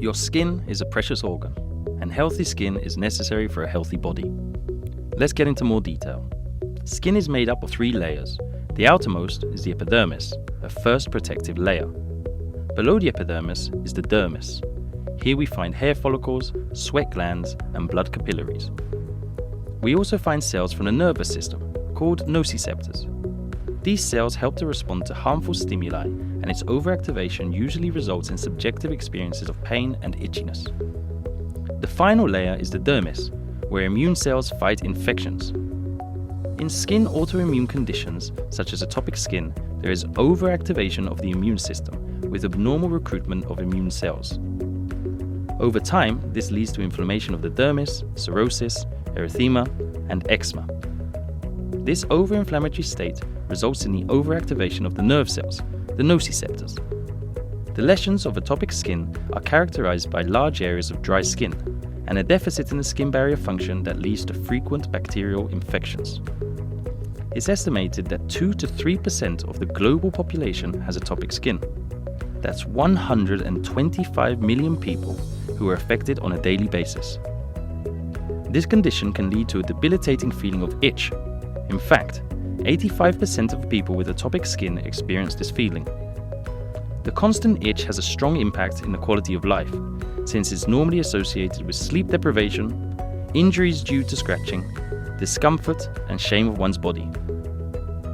Your skin is a precious organ, and healthy skin is necessary for a healthy body. Let's get into more detail. Skin is made up of 3 layers. The outermost is the epidermis, a first protective layer. Below the epidermis is the dermis. Here we find hair follicles, sweat glands, and blood capillaries. We also find cells from the nervous system, called nociceptors. These cells help to respond to harmful stimuli, and its overactivation usually results in subjective experiences of pain and itchiness. The final layer is the dermis, where immune cells fight infections. In skin autoimmune conditions, such as atopic skin, there is overactivation of the immune system, with abnormal recruitment of immune cells. Over time, this leads to inflammation of the dermis, cirrhosis, erythema, and eczema. This over-inflammatory state results in the overactivation of the nerve cells, the nociceptors. The lesions of atopic skin are characterized by large areas of dry skin and a deficit in the skin barrier function that leads to frequent bacterial infections. It's estimated that 2 to 3% of the global population has atopic skin. That's 125 million people who are affected on a daily basis. This condition can lead to a debilitating feeling of itch. In fact, 85% of people with atopic skin experience this feeling. The constant itch has a strong impact in the quality of life, since it's normally associated with sleep deprivation, injuries due to scratching, discomfort, and shame of one's body.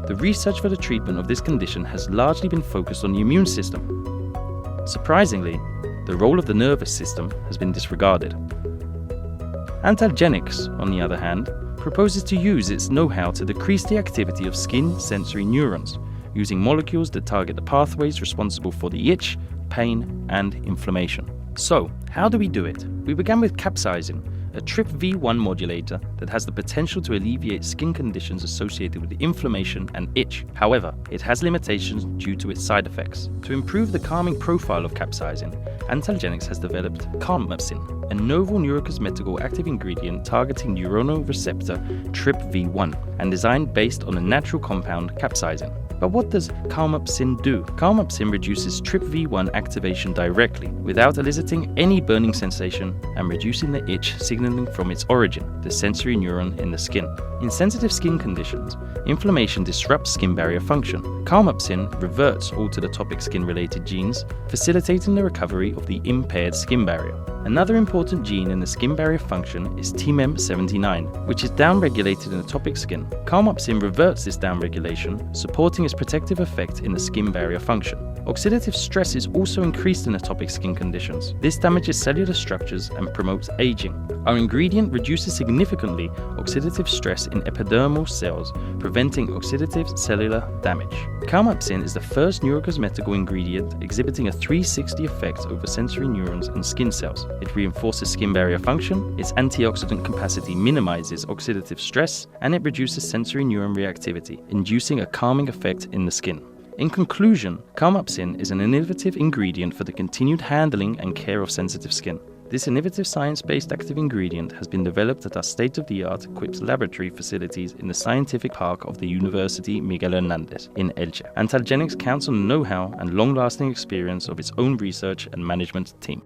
The research for the treatment of this condition has largely been focused on the immune system. Surprisingly, the role of the nervous system has been disregarded. AntalGenics, on the other hand, proposes to use its know-how to decrease the activity of skin sensory neurons, using molecules that target the pathways responsible for the itch, pain, and inflammation. So, how do we do it? We began with capsaicin, a TRPV1 modulator that has the potential to alleviate skin conditions associated with inflammation and itch. However, it has limitations due to its side effects. To improve the calming profile of capsaicin, AntalGenics has developed Calmapsin, a novel neurocosmético active ingredient targeting neuronal receptor TRPV1 and designed based on a natural compound capsaicin. But what does Calmapsin do? Calmapsin reduces TRPV1 activation directly, without eliciting any burning sensation and reducing the itch signaling from its origin, the sensory neuron in the skin. In sensitive skin conditions, inflammation disrupts skin barrier function. Calmapsin reverts altered atopic skin-related genes, facilitating the recovery of the impaired skin barrier. Another important gene in the skin barrier function is TMEM79, which is downregulated in atopic skin. Calmapsin reverts this downregulation, supporting its protective effect in the skin barrier function. Oxidative stress is also increased in atopic skin conditions. This damages cellular structures and promotes aging. Our ingredient reduces significantly oxidative stress in epidermal cells, preventing oxidative cellular damage. Calmapsin is the first neurocosmetical ingredient exhibiting a 360 effect over sensory neurons and skin cells. It reinforces skin barrier function, its antioxidant capacity minimizes oxidative stress, and it reduces sensory neuron reactivity, inducing a calming effect in the skin. In conclusion, Calmapsin is an innovative ingredient for the continued handling and care of sensitive skin. This innovative science-based active ingredient has been developed at our state-of-the-art equipped laboratory facilities in the scientific park of the University Miguel Hernández in Elche. AntalGenics counts on the know-how and long-lasting experience of its own research and management team.